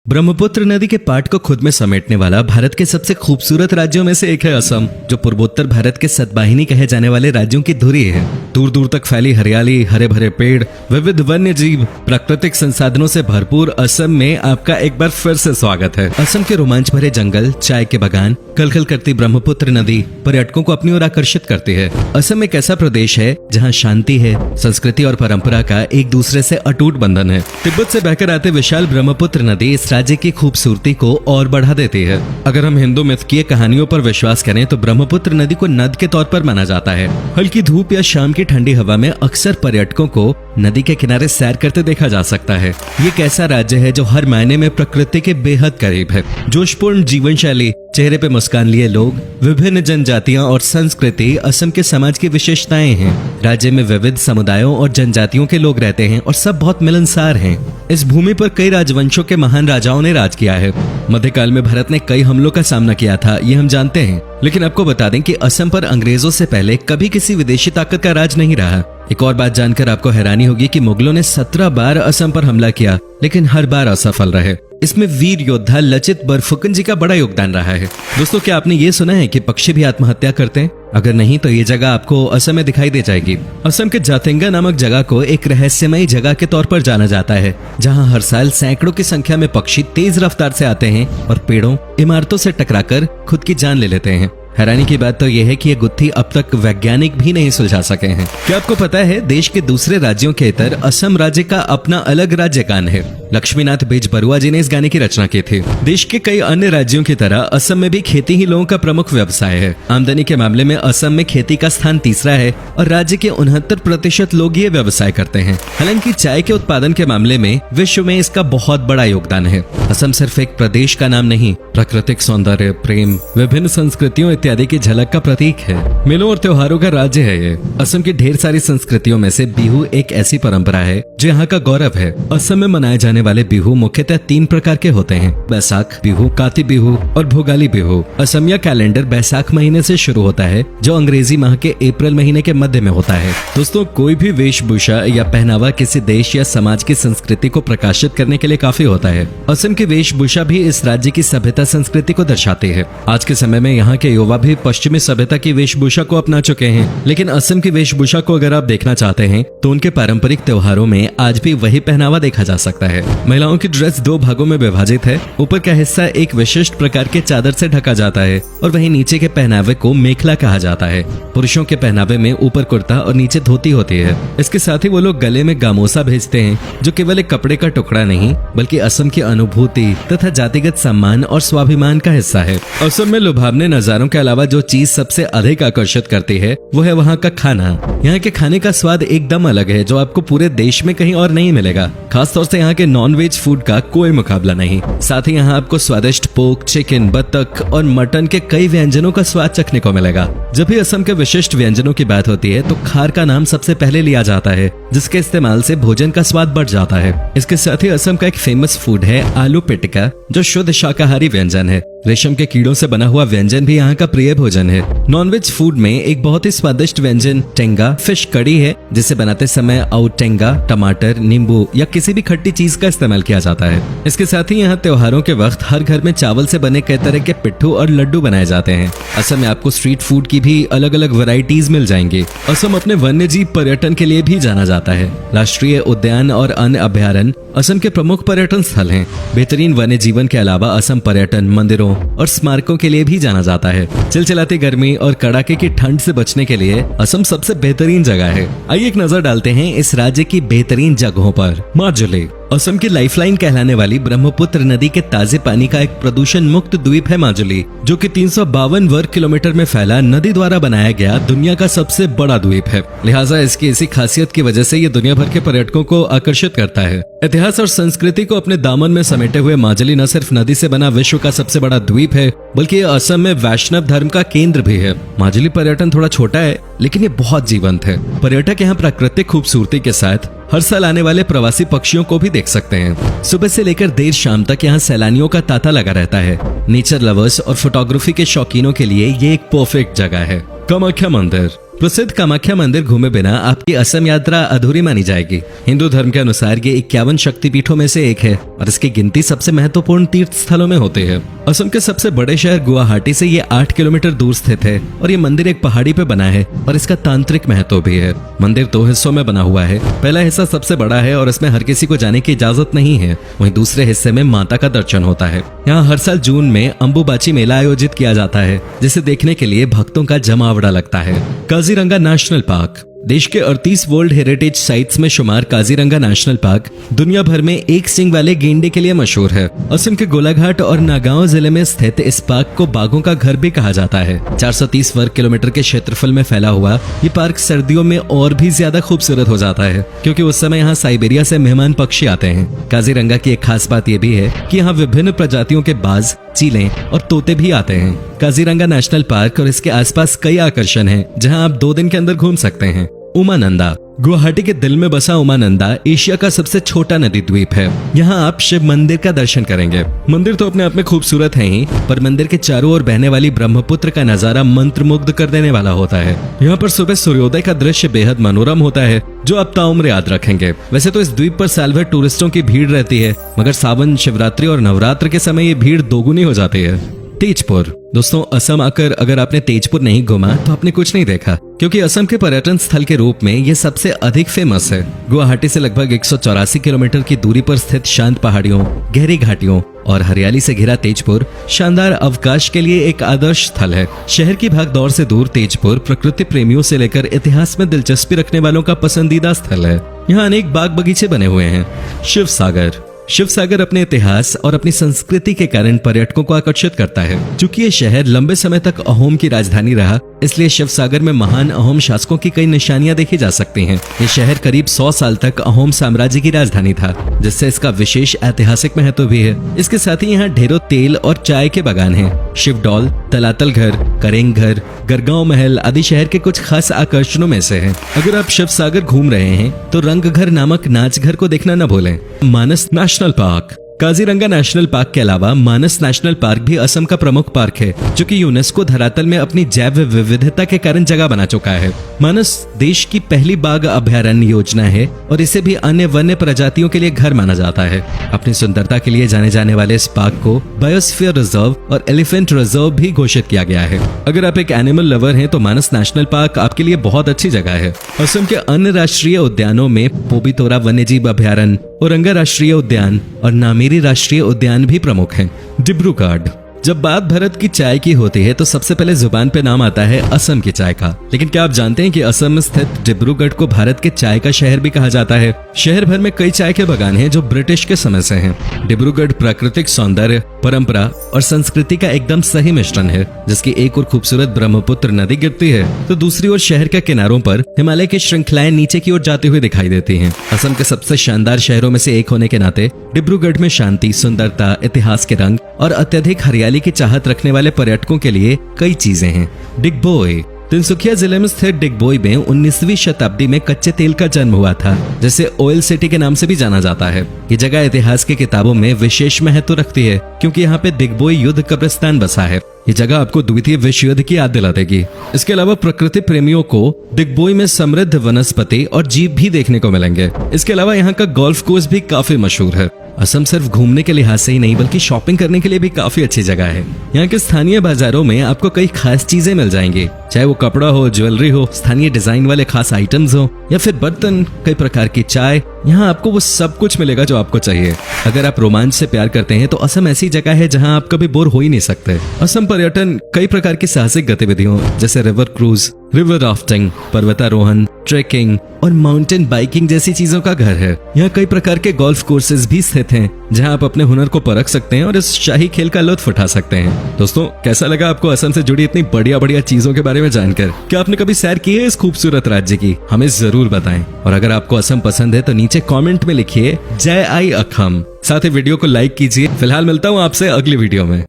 ब्रह्मपुत्र नदी के पाट को खुद में समेटने वाला भारत के सबसे खूबसूरत राज्यों में से एक है असम, जो पूर्वोत्तर भारत के सतवाहिनी कहे जाने वाले राज्यों की धुरी है। दूर दूर तक फैली हरियाली, हरे भरे पेड़, विविध वन्य जीव, प्राकृतिक संसाधनों से भरपूर असम में आपका एक बार फिर से स्वागत है। असम के रोमांच भरे जंगल, चाय के बागान, कलकल करती ब्रह्मपुत्र नदी पर्यटकों को अपनी ओर आकर्षित करती है। असम एक ऐसा प्रदेश है जहाँ शांति है, संस्कृति और परंपरा का एक दूसरे से अटूट बंधन है। तिब्बत से बहकर आते विशाल ब्रह्मपुत्र नदी इस राज्य की खूबसूरती को और बढ़ा देती है। अगर हम हिंदू मिथकीय कहानियों पर विश्वास करें तो ब्रह्मपुत्र नदी को नद के तौर पर माना जाता है। हल्की धूप या शाम की ठंडी हवा में अक्सर पर्यटकों को नदी के किनारे सैर करते देखा जा सकता है। ये एक ऐसा राज्य है जो हर मायने में प्रकृति के बेहद करीब है। जोशपूर्ण जीवन शैली, चेहरे पे मुस्कान लिए लोग, विभिन्न जनजातियां और संस्कृति असम के समाज की विशेषताएं हैं। राज्य में विविध समुदायों और जनजातियों के लोग रहते हैं और सब बहुत मिलनसार हैं। इस भूमि पर कई राजवंशों के महान राजाओं ने राज किया है। मध्यकाल में भारत ने कई हमलों का सामना किया था, ये हम जानते हैं। लेकिन आपको बता दें कि असम पर अंग्रेजों से पहले कभी किसी विदेशी ताकत का राज नहीं रहा। एक और बात जानकर आपको हैरानी होगी कि मुगलों ने 17 बार असम पर हमला किया, लेकिन हर बार असफल रहे। इसमें वीर योद्धा लचित बरफुकन जी का बड़ा योगदान रहा है। दोस्तों, क्या आपने ये सुना है कि पक्षी भी आत्महत्या करते हैं? अगर नहीं तो ये जगह आपको असम में दिखाई दे जाएगी। असम के जातिंगा नामक जगह को एक रहस्यमयी जगह के तौर पर जाना जाता है, जहां हर साल सैकड़ों की संख्या में पक्षी तेज रफ्तार से आते हैं और पेड़ों, इमारतों से टकराकर खुद की जान ले लेते हैं। हैरानी की बात तो यह है कि ये गुत्थी अब तक वैज्ञानिक भी नहीं सुलझा सके हैं। क्या आपको पता है देश के दूसरे राज्यों के इतर असम राज्य का अपना अलग राज्य गान है? लक्ष्मीनाथ बेजबरुआ जी ने इस गाने की रचना की थी। देश के कई अन्य राज्यों की तरह असम में भी खेती ही लोगों का प्रमुख व्यवसाय है। आमदनी के मामले में असम में खेती का स्थान तीसरा है और राज्य के 69% लोग ये व्यवसाय करते हैं। हालांकि चाय के उत्पादन के मामले में विश्व में इसका बहुत बड़ा योगदान है। असम सिर्फ एक प्रदेश का नाम नहीं, प्राकृतिक सौंदर्य, प्रेम, विभिन्न संस्कृतियों इत्यादि की झलक का प्रतीक है। मेलों और त्योहारों का राज्य है ये। असम की ढेर सारी संस्कृतियों में से बिहू एक ऐसी परंपरा है जो यहाँ का गौरव है। असम में मनाए जाने वाले बिहू मुख्यतः 3 प्रकार के होते हैं: बैसाख बिहू, काती बिहू और भोगाली बिहू। असमिया कैलेंडर बैसाख महीने से शुरू होता है, जो अंग्रेजी माह के अप्रैल महीने के मध्य में होता है। दोस्तों, कोई भी वेशभूषा या पहनावा किसी देश या समाज की संस्कृति को प्रकाशित करने के लिए काफी होता है। असम की वेशभूषा भी इस राज्य की सभ्यता संस्कृति को दर्शाती है। आज के समय में यहाँ के युवा भी पश्चिमी सभ्यता की वेशभूषा को अपना चुके हैं, लेकिन असम की वेशभूषा को अगर आप देखना चाहते हैं तो उनके पारंपरिक त्योहारों में आज भी वही पहनावा देखा जा सकता है। महिलाओं की ड्रेस 2 भागों में विभाजित है। ऊपर का हिस्सा एक विशिष्ट प्रकार के चादर से ढका जाता है और वहीं नीचे के पहनावे को मेखला कहा जाता है। पुरुषों के पहनावे में ऊपर कुर्ता और नीचे धोती होती है। इसके साथ ही वो लोग गले में गामोसा भेजते हैं, जो केवल एक कपड़े का टुकड़ा नहीं बल्कि असम की अनुभूति तथा जातिगत सम्मान और स्वाभिमान का हिस्सा है। असम में लुभावने नजारों के अलावा जो चीज सबसे अधिक आकर्षित करती है वो है वहाँ का खाना। यहाँ के खाने का स्वाद एकदम अलग है, जो आपको पूरे देश में कहीं और नहीं मिलेगा। खासतौर से यहाँ के नॉन-वेज फूड का कोई मुकाबला नहीं। साथ ही यहाँ आपको स्वादिष्ट पोर्क, चिकन, बतख और मटन के कई व्यंजनों का स्वाद चखने को मिलेगा। जब भी असम के विशिष्ट व्यंजनों की बात होती है तो खार का नाम सबसे पहले लिया जाता है, जिसके इस्तेमाल से भोजन का स्वाद बढ़ जाता है। इसके साथ ही असम का एक फेमस फूड है आलू पिटिका, जो शुद्ध शाकाहारी व्यंजन है। रेशम के कीड़ों से बना हुआ व्यंजन भी यहाँ का प्रिय भोजन है। नॉनवेज फूड में एक बहुत ही स्वादिष्ट व्यंजन टेंगा फिश कड़ी है, जिसे बनाते समय टेंगा, टमाटर, नींबू या किसी भी खट्टी चीज का इस्तेमाल किया जाता है। इसके साथ ही यहाँ त्योहारों के वक्त हर घर में चावल से बने कई तरह के पिट्ठू और लड्डू बनाए जाते हैं। असम में आपको स्ट्रीट फूड की भी अलग अलग वैरायटीज मिल जाएंगी। असम अपने वन्य जीव पर्यटन के लिए भी जाना जाता है। राष्ट्रीय उद्यान और अन्य अभयारण्य असम के प्रमुख पर्यटन स्थल हैं। बेहतरीन वन्य जीवन के अलावा असम पर्यटन, मंदिरों और स्मारकों के लिए भी जाना जाता है। चिलचिलाती गर्मी और कड़ाके की ठंड से बचने के लिए असम सबसे बेहतरीन जगह है। आइए एक नजर डालते हैं इस राज्य की बेहतरीन जगहों पर। माजुली असम की लाइफलाइन कहलाने वाली ब्रह्मपुत्र नदी के ताजे पानी का एक प्रदूषण मुक्त द्वीप है माजुली, जो कि 352 वर्ग किलोमीटर में फैला नदी द्वारा बनाया गया दुनिया का सबसे बड़ा द्वीप है। लिहाजा इसकी इसी खासियत की वजह से ये दुनिया भर के पर्यटकों को आकर्षित करता है। इतिहास और संस्कृति को अपने दामन में समेटे हुए माजुली न सिर्फ नदी से बना विश्व का सबसे बड़ा द्वीप है, बल्कि असम में वैष्णव धर्म का केंद्र भी है। माजुली पर्यटन थोड़ा छोटा है, लेकिन ये बहुत जीवंत है। पर्यटक यहाँ प्राकृतिक खूबसूरती के साथ हर साल आने वाले प्रवासी पक्षियों को भी देख सकते हैं। सुबह से लेकर देर शाम तक यहाँ सैलानियों का तांता लगा रहता है। नेचर लवर्स और फोटोग्राफी के शौकीनों के लिए ये एक परफेक्ट जगह है। कामाख्या मंदिर प्रसिद्ध कामाख्या मंदिर घूमे बिना आपकी असम यात्रा अधूरी मानी जाएगी। हिंदू धर्म के अनुसार ये 51 शक्तिपीठों में से एक है और इसकी गिनती सबसे महत्वपूर्ण तीर्थ स्थलों में होती है। असम के सबसे बड़े शहर गुवाहाटी से ये 8 किलोमीटर दूर स्थित है और ये मंदिर एक पहाड़ी पे बना है और इसका तांत्रिक महत्व भी है। मंदिर 2 हिस्सों में बना हुआ है। पहला हिस्सा सबसे बड़ा है और इसमें हर किसी को जाने की इजाजत नहीं है। वहीं दूसरे हिस्से में माता का दर्शन होता है। यहाँ हर साल जून में अंबुबाची मेला आयोजित किया जाता है, जिसे देखने के लिए भक्तों का जमावड़ा लगता है। काजीरंगा नेशनल पार्क देश के 38 वर्ल्ड हेरिटेज साइट्स में शुमार काजीरंगा नेशनल पार्क दुनिया भर में एक सींग वाले गेंडे के लिए मशहूर है। असम के गोलाघाट और नागांव जिले में स्थित इस पार्क को बाघों का घर भी कहा जाता है। 430 वर्ग किलोमीटर के क्षेत्रफल में फैला हुआ ये पार्क सर्दियों में और भी ज्यादा खूबसूरत हो जाता है, क्योंकि उस समय यहाँ साइबेरिया से मेहमान पक्षी आते हैं। काजीरंगा की एक खास बात यह भी है कि यहाँ विभिन्न प्रजातियों के बाज, चीलें और तोते भी आते हैं। काजीरंगा नेशनल पार्क और इसके आसपास कई आकर्षण हैं, जहां आप 2 दिन के अंदर घूम सकते हैं। उमानंदा गुवाहाटी के दिल में बसा उमानंदा एशिया का सबसे छोटा नदी द्वीप है। यहाँ आप शिव मंदिर का दर्शन करेंगे। मंदिर तो अपने आप में खूबसूरत है ही, पर मंदिर के चारों ओर बहने वाली ब्रह्मपुत्र का नजारा मंत्रमुग्ध कर देने वाला होता है। यहाँ पर सुबह सूर्योदय का दृश्य बेहद मनोरम होता है, जो आप ताउम्र याद रखेंगे। वैसे तो इस द्वीप पर साल भर टूरिस्टों की भीड़ रहती है, मगर सावन, शिवरात्रि और नवरात्र के समय ये भीड़ दोगुनी हो जाती है। तेजपुर दोस्तों, असम आकर अगर आपने तेजपुर नहीं घूमा तो आपने कुछ नहीं देखा, क्योंकि असम के पर्यटन स्थल के रूप में ये सबसे अधिक फेमस है। गुवाहाटी से लगभग 184 किलोमीटर की दूरी पर स्थित शांत पहाड़ियों, गहरी घाटियों और हरियाली से घिरा तेजपुर शानदार अवकाश के लिए एक आदर्श स्थल है। शहर की भागदौड़ से दूर तेजपुर प्रकृति प्रेमियों से लेकर इतिहास में दिलचस्पी रखने वालों का पसंदीदा स्थल है। यहाँ अनेक बाग बगीचे बने हुए हैं। शिव सागर अपने इतिहास और अपनी संस्कृति के कारण पर्यटकों को आकर्षित करता है। चूंकि ये शहर लंबे समय तक अहोम की राजधानी रहा, इसलिए शिव सागर में महान अहोम शासकों की कई निशानियां देखी जा सकती हैं। ये शहर करीब 100 साल तक अहोम साम्राज्य की राजधानी था, जिससे इसका विशेष ऐतिहासिक महत्व भी है। इसके साथ ही यहाँ ढेरों तेल और चाय के बागान हैं। शिवडौल, तलातल घर, करेंग घर, गरगांव महल आदि शहर के कुछ खास आकर्षणों में से हैं। अगर आप शिव सागर घूम रहे हैं तो रंग घर नामक नाच घर को देखना न भूलें। Manas national park Kaziranga national park के अलावा मानस नेशनल पार्क भी असम का प्रमुख पार्क है, जो कि यूनेस्को धरातल में अपनी जैव विविधता के कारण जगह बना चुका है। मानस देश की पहली बाघ अभयारण्य योजना है और इसे भी अन्य वन्य प्रजातियों के लिए घर माना जाता है। अपनी सुंदरता के लिए जाने जाने वाले इस पार्क को बायोस्फीयर रिजर्व और एलिफेंट रिजर्व भी घोषित किया गया है। अगर आप एक एनिमल लवर हैं तो मानस नेशनल पार्क आपके लिए बहुत अच्छी जगह है। असम के अन्य राष्ट्रीय उद्यानों में पोबितोरा वन्यजीव अभयारण्य, औरंगा राष्ट्रीय उद्यान और नामेरी राष्ट्रीय उद्यान भी प्रमुख हैं। डिब्रूगढ़ जब बात भारत की चाय की होती है तो सबसे पहले जुबान पे नाम आता है असम की चाय का। लेकिन क्या आप जानते हैं कि असम में स्थित डिब्रूगढ़ को भारत के चाय का शहर भी कहा जाता है। शहर भर में कई चाय के बागान हैं जो ब्रिटिश के समय से हैं। डिब्रूगढ़ प्राकृतिक सौंदर्य, परंपरा और संस्कृति का एकदम सही मिश्रण है, जिसकी एक ओर खूबसूरत ब्रह्मपुत्र नदी गिरती है तो दूसरी ओर शहर के किनारों पर हिमालय की श्रृंखलाएं नीचे की ओर जाती हुई दिखाई देती हैं। असम के सबसे शानदार शहरों में से एक होने के नाते डिब्रूगढ़ में शांति, सुंदरता, इतिहास के रंग और अत्यधिक हरियाली की चाहत रखने वाले पर्यटकों के लिए कई चीजें हैं। डिगबोई तिनसुकिया जिले में स्थित डिगबोई में 19वीं शताब्दी में कच्चे तेल का जन्म हुआ था, जिसे ऑयल सिटी के नाम से भी जाना जाता है। ये जगह इतिहास की किताबों में विशेष महत्व रखती है, क्योंकि यहाँ पे डिगबोई युद्ध कब्रिस्तान बसा है। ये जगह आपको द्वितीय विश्व युद्ध की याद दिला देगी। इसके अलावा प्रकृति प्रेमियों को डिगबोई में समृद्ध वनस्पति और जीव भी देखने को मिलेंगे। इसके अलावा यहाँ का गोल्फ कोर्स भी काफी मशहूर है। असम सिर्फ घूमने के लिहाज से ही नहीं बल्कि शॉपिंग करने के लिए भी काफी अच्छी जगह है। यहाँ के स्थानीय बाजारों में आपको कई खास चीजें मिल जाएंगी, चाहे वो कपड़ा हो, ज्वेलरी हो, स्थानीय डिजाइन वाले खास आइटम्स हो या फिर बर्तन, कई प्रकार की चाय। यहाँ आपको वो सब कुछ मिलेगा जो आपको चाहिए। अगर आप रोमांच से प्यार करते हैं तो असम ऐसी जगह है जहाँ आप कभी बोर हो ही नहीं सकते। असम पर्यटन कई प्रकार की साहसिक गतिविधियों जैसे रिवर क्रूज, रिवर राफ्टिंग, पर्वतारोहण, ट्रेकिंग और माउंटेन बाइकिंग जैसी चीजों का घर है। यहाँ कई प्रकार के गोल्फ कोर्सेज भी स्थित हैं, जहाँ आप अपने हुनर को परख सकते हैं और इस शाही खेल का लुत्फ उठा सकते हैं। दोस्तों, कैसा लगा आपको असम से जुड़ी इतनी बढ़िया बढ़िया चीजों के बारे में जानकर? क्या आपने कभी सैर की है इस खूबसूरत राज्य की? हमें जरूर बताएं। और अगर आपको असम पसंद है तो नीचे कमेंट में लिखिए जय आई अखम। साथ ही वीडियो को लाइक कीजिए। फिलहाल मिलता हूँ आपसे अगली वीडियो में।